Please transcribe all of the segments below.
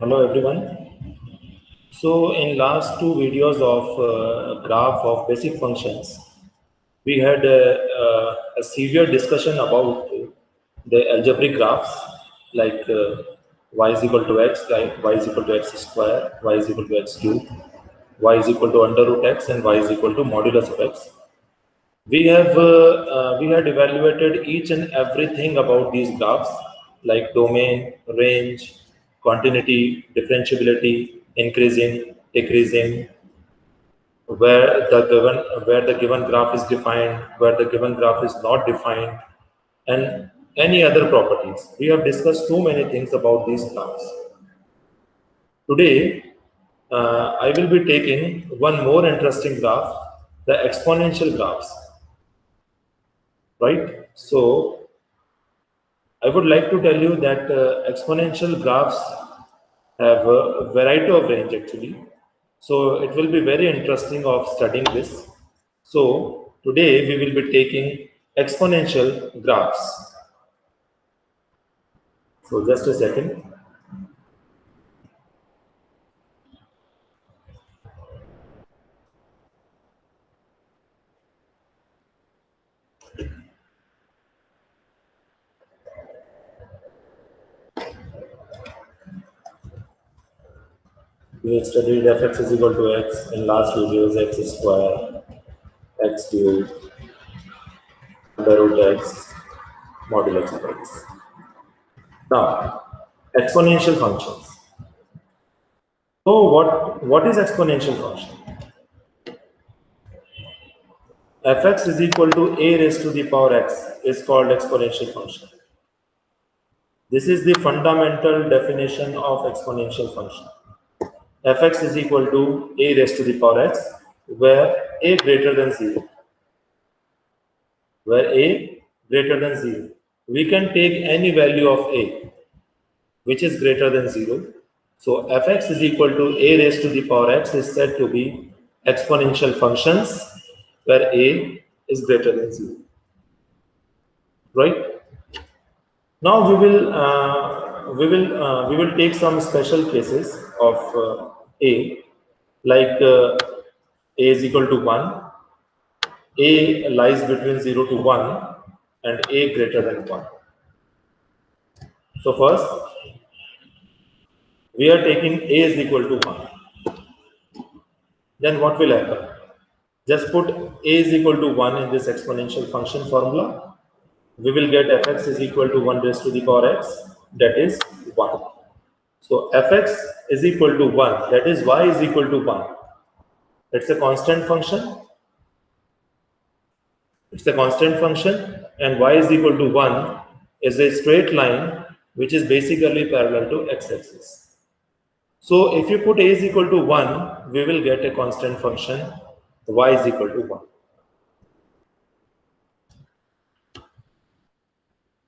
Hello everyone. So in last two videos of graph of basic functions, we had a severe discussion about the algebraic graphs like y is equal to x, like y is equal to x square, y is equal to x cube, y is equal to under root x, and y is equal to modulus of x. We had evaluated each and everything about these graphs like domain, range, continuity, differentiability, increasing, decreasing, where the given graph is defined, where the given graph is not defined, and any other properties. We have discussed so many things about these graphs. Today, I will be taking one more interesting graph, the exponential graphs, right? So I would like to tell you that exponential graphs have a variety of range actually. So it will be very interesting of studying this. So today we will be taking exponential graphs. So just a second. We have studied fx is equal to x in last videos, x square, x cube, under root x, modulus of x. Now, exponential functions. So what is exponential function? Fx is equal to a raised to the power x is called exponential function. This is the fundamental definition of exponential function. Fx is equal to a raised to the power x, where a greater than 0. Where a greater than 0. We can take any value of a, which is greater than 0. So fx is equal to a raised to the power x is said to be exponential functions where a is greater than 0. Right? Now we will take some special cases of a, like a is equal to 1, a lies between 0 to 1, and a greater than 1. So first, we are taking a is equal to 1. Then what will happen? Just put a is equal to 1 in this exponential function formula. We will get fx is equal to 1 raised to the power x, that is 1. So fx is equal to 1, that is y is equal to 1. It's a constant function. It's a constant function, and y is equal to 1 is a straight line which is basically parallel to x-axis. So if you put a is equal to 1, we will get a constant function, y is equal to 1.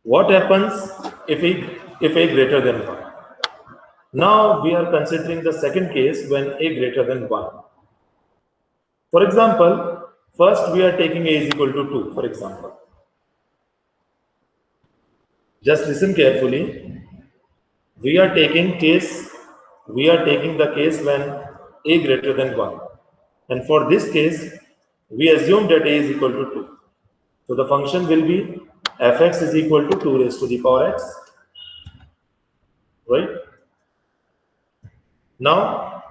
What happens if a greater than 1? Now we are considering the second case when a greater than 1. For example, first we are taking a is equal to 2, for example. Just listen carefully. We are taking the case when a greater than 1. And for this case, we assume that a is equal to 2. So the function will be fx is equal to 2 raised to the power x. Right? Now,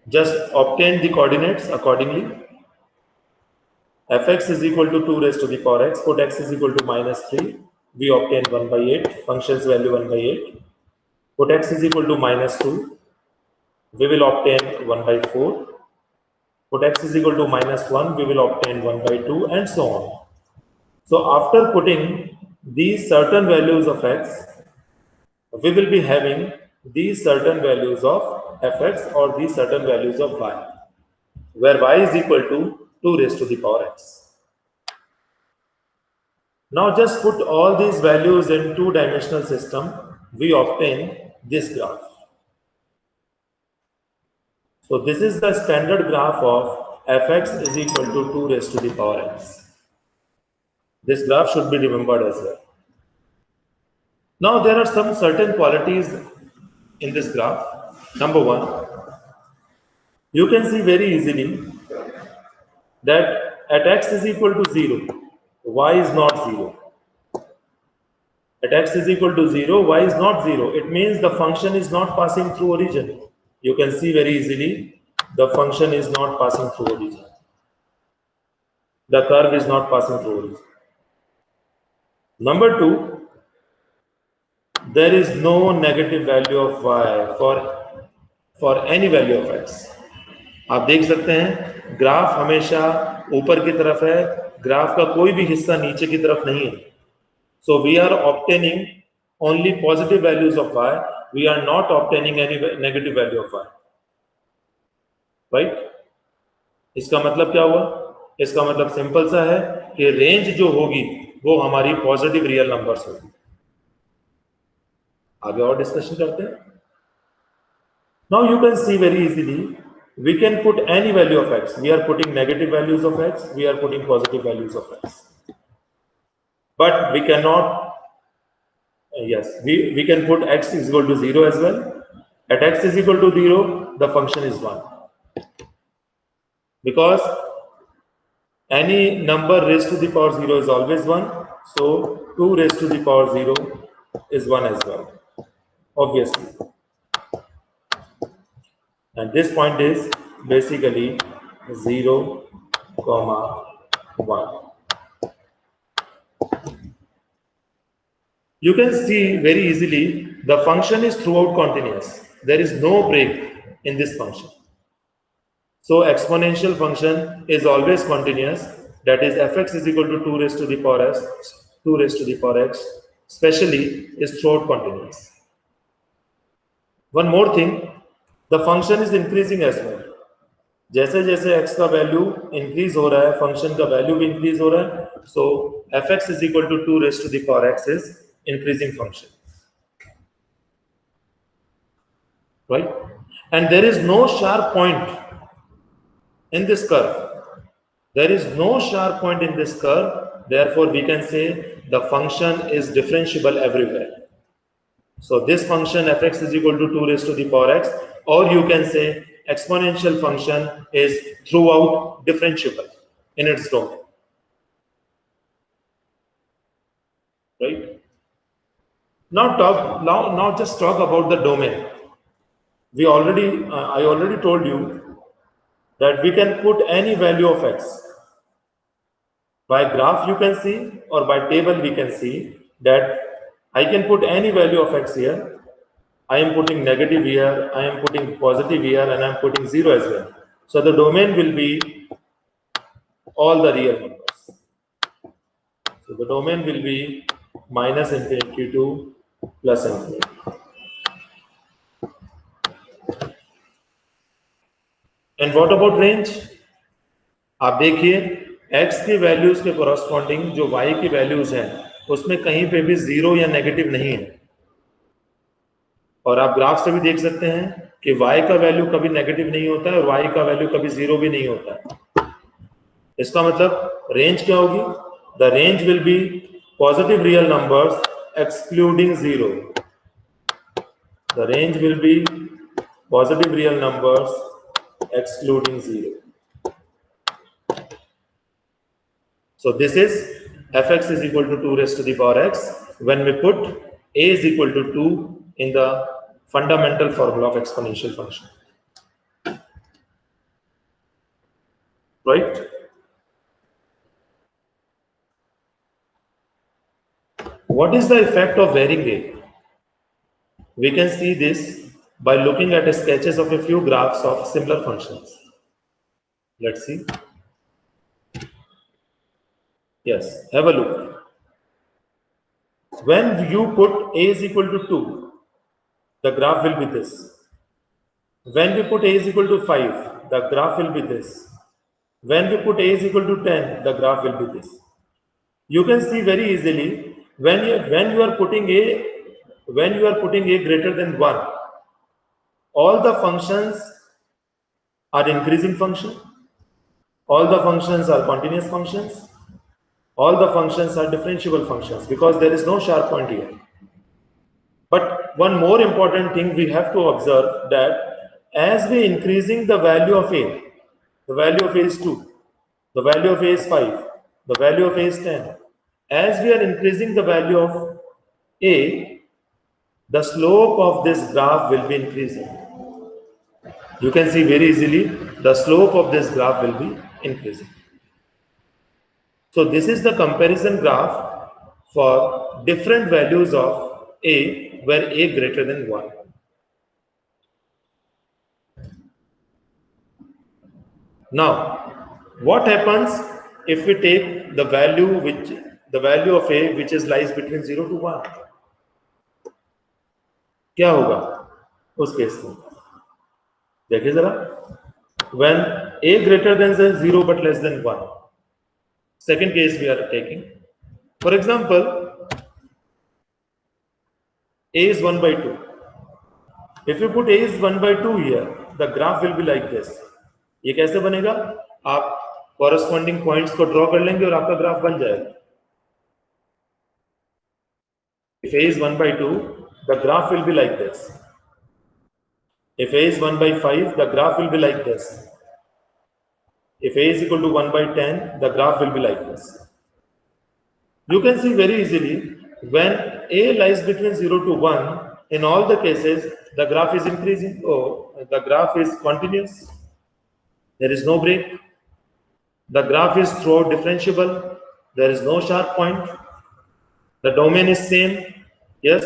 just obtain the coordinates accordingly. Fx is equal to 2 raised to the power x. Put x is equal to minus 3. We obtain 1 by 8. Function's value 1 by 8. Put x is equal to minus 2. We will obtain 1 by 4. Put x is equal to minus 1. We will obtain 1 by 2, and so on. So after putting these certain values of x, we will be having these certain values of fx or these certain values of y, where y is equal to 2 raised to the power x. Now just put all these values in two-dimensional system, we obtain this graph. So this is the standard graph of fx is equal to 2 raised to the power x. This graph should be remembered as well. Now there are some certain qualities in this graph. Number one, you can see very easily that at x is equal to 0, y is not 0. At x is equal to 0, y is not 0. It means the function is not passing through origin. You can see very easily the function is not passing through origin. The curve is not passing through origin. Number two, there is no negative value of y for any value of x. आप देख सकते हैं graph हमेशा ऊपर की तरफ है, graph का कोई भी हिस्सा नीचे की तरफ नहीं है. So we are obtaining only positive values of y. We are not obtaining any negative value of y. Right? इसका मतलब क्या हुआ? इसका मतलब सिंपल सा है कि रेंज जो होगी वो हमारी पॉजिटिव रियल नंबर्स होगी. आगे और डिस्कशन करते हैं. Now you can see very easily we can put any value of x. We are putting negative values of x. We are putting positive values of x. But we cannot. Yes, we can put x is equal to 0 as well. At x is equal to 0, the function is 1. Because any number raised to the power 0 is always 1. So 2 raised to the power 0 is 1 as well. Obviously. And this point is basically 0, 1. You can see very easily the function is throughout continuous. There is no break in this function. So exponential function is always continuous. That is fx is equal to 2 raised to the power s, 2 raised to the power x, especially is throughout continuous. One more thing, the function is increasing as well. जैसे जैसे x का value increase हो रहा है, function का value भी increase हो रहा है. So fx is equal to 2 raised to the power x is increasing function, right? And there is no sharp point in this curve. There is no sharp point in this curve. Therefore, we can say the function is differentiable everywhere. So this function fx is equal to 2 raised to the power x, or you can say exponential function is throughout differentiable in its domain, right? Now just talk about the domain. I already told you that we can put any value of x. By graph you can see, or by table we can see that I can put any value of x here. I am putting negative here, I am putting positive here, and I am putting 0 as well. So the domain will be all the real numbers. So the domain will be minus infinity to plus infinity. And what about range? आप देखिए x के values के corresponding जो y की values हैं उसमें कहीं पे भी 0 या नेगेटिव नहीं है. और आप ग्राफ से भी देख सकते हैं कि y का वैल्यू कभी नेगेटिव नहीं होता है और y का वैल्यू कभी 0 भी नहीं होता है. इसका मतलब रेंज क्या होगी? The range will be positive real numbers excluding 0. The range will be positive real numbers excluding 0. So this is fx is equal to 2 raised to the power x when we put a is equal to 2 in the fundamental formula of exponential function. Right? What is the effect of varying a? We can see this by looking at sketches of a few graphs of similar functions. Let's see. Yes, have a look. When you put a is equal to 2, the graph will be this. When we put a is equal to 5, the graph will be this. When we put a is equal to 10, the graph will be this. You can see very easily when you are putting a greater than 1, all the functions are increasing function, all the functions are continuous functions, all the functions are differentiable functions because there is no sharp point here. But one more important thing we have to observe, that as we increasing the value of A, the value of A is 2, the value of A is 5, the value of A is 10. As we are increasing the value of A, the slope of this graph will be increasing. You can see very easily the slope of this graph will be increasing. So this is the comparison graph for different values of A, where A greater than 1. Now, what happens if we take the value of A which is lies between 0 to 1? क्या होगा उस case में? देखिए जरा, when A greater than 0 but less than 1. Second case we are taking. For example, A is 1 by 2. If you put A is 1 by 2 here, the graph will be like this. ये कैसे बनेगा? आप corresponding points को draw कर लेंगे और आपका graph बन जाएगा. If A is 1 by 2, the graph will be like this. If A is 1 by 5, the graph will be like this. If A is equal to 1 by 10, the graph will be like this. You can see very easily, when A lies between 0 to 1, in all the cases, the graph is increasing. Oh, the graph is continuous. There is no break. The graph is throughout differentiable. There is no sharp point. The domain is same. Yes,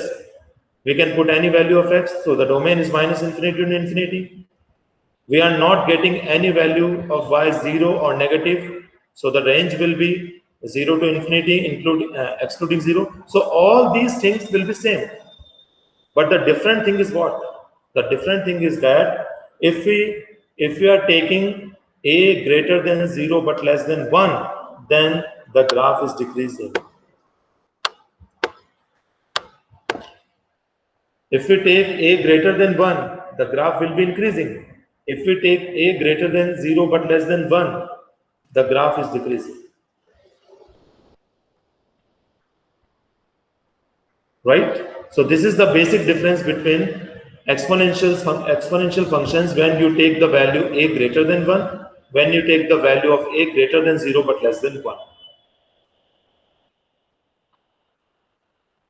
we can put any value of x. So the domain is minus infinity to infinity. We are not getting any value of y 0 or negative. So the range will be 0 to infinity, excluding 0. So all these things will be same. But the different thing is what? The different thing is that if we are taking A greater than 0 but less than 1, then the graph is decreasing. If we take A greater than 1, the graph will be increasing. If we take A greater than 0 but less than 1, the graph is decreasing. Right? So this is the basic difference between exponential functions when you take the value A greater than 1, when you take the value of A greater than 0 but less than 1.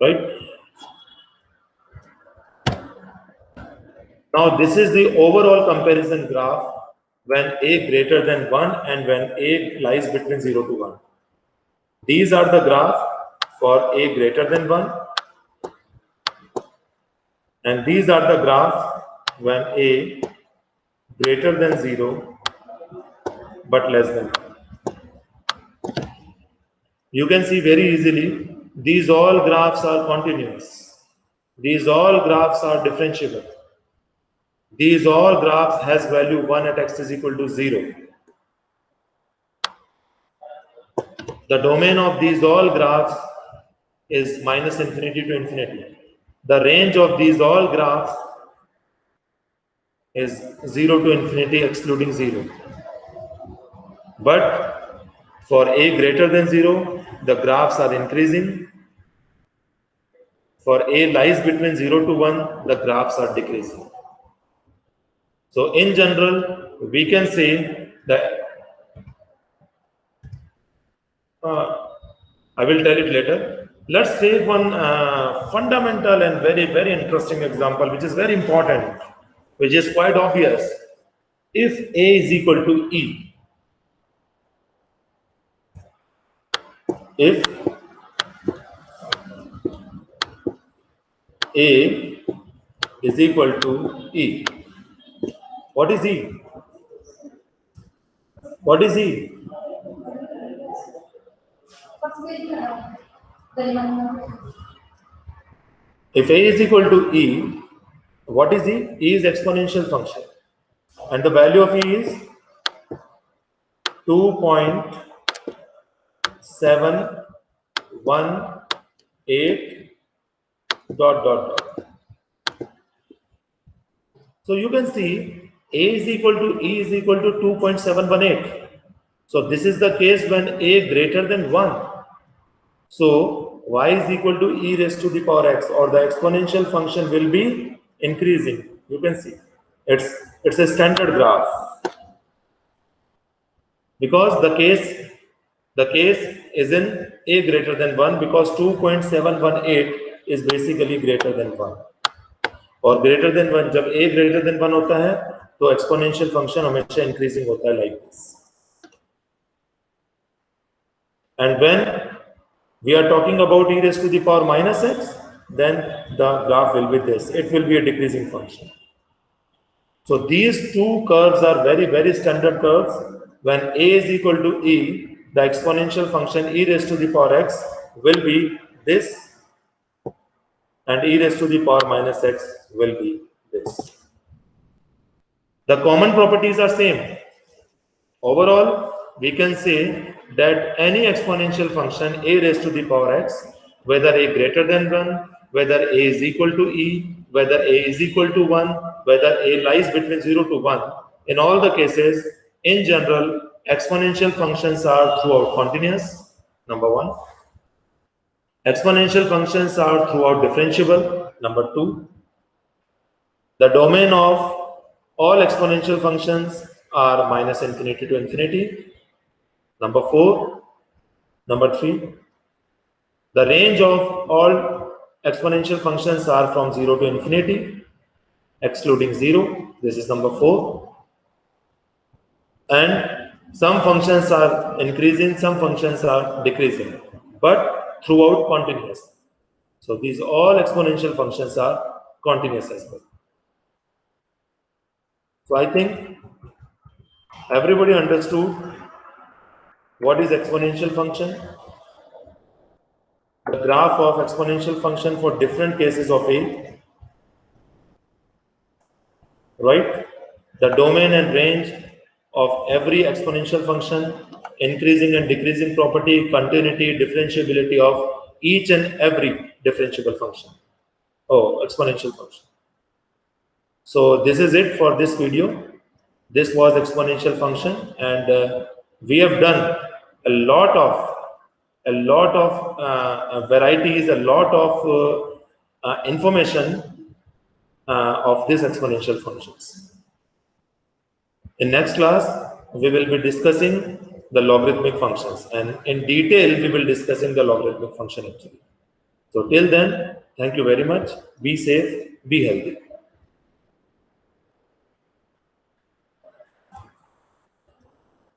Right? Now this is the overall comparison graph when A greater than 1 and when A lies between 0 to 1. These are the graph for A greater than 1, and these are the graph when A greater than 0 but less than 1. You can see very easily, these all graphs are continuous. These all graphs are differentiable. These all graphs has value 1 at x is equal to 0. The domain of these all graphs is minus infinity to infinity. The range of these all graphs is 0 to infinity excluding 0. But for A greater than 0, the graphs are increasing. For A lies between 0 to 1, the graphs are decreasing. So in general, we can say that I will tell it later. Let's take one fundamental and very, very interesting example, which is very important, which is quite obvious. If A is equal to E, if A is equal to E, what is E? What is E? If A is equal to E, what is E? E is exponential function, and the value of E is 2.718 ... So you can see A is equal to E is equal to 2.718. So this is the case when A greater than 1. So y is equal to e raised to the power x, or the exponential function will be increasing. You can see it's a standard graph, because the case is in a greater than 1, because 2.718 is basically greater than 1, और greater than 1, जब a greater than 1 होता है तो exponential function हमेशा increasing होता है like this. And when we are talking about e raised to the power minus x, then the graph will be this. It will be a decreasing function. So these two curves are very, very standard curves. When a is equal to e, the exponential function e raised to the power x will be this, and e raised to the power minus x will be this. The common properties are same. Overall, we can say that any exponential function a raised to the power x, whether a greater than 1, whether a is equal to e, whether a is equal to 1, whether a lies between 0 to 1, in all the cases, in general, exponential functions are throughout continuous, number 1. Exponential functions are throughout differentiable, number 2. The domain of all exponential functions are minus infinity to infinity, number 4. Number 3, the range of all exponential functions are from 0 to infinity, excluding 0. This is number 4. And some functions are increasing, some functions are decreasing, but throughout continuous. So these all exponential functions are continuous as well. So I think everybody understood what is exponential function. The graph of exponential function for different cases of a, right? The domain and range of every exponential function, increasing and decreasing property, continuity, differentiability of each and every differentiable function. Oh, exponential function. So this is it for this video. This was exponential function, and we have done a lot of varieties, a lot of information of these exponential functions. In next class, we will be discussing the logarithmic functions, and in detail we will discussing the logarithmic function actually. So till then, thank you very much. Be safe, be healthy.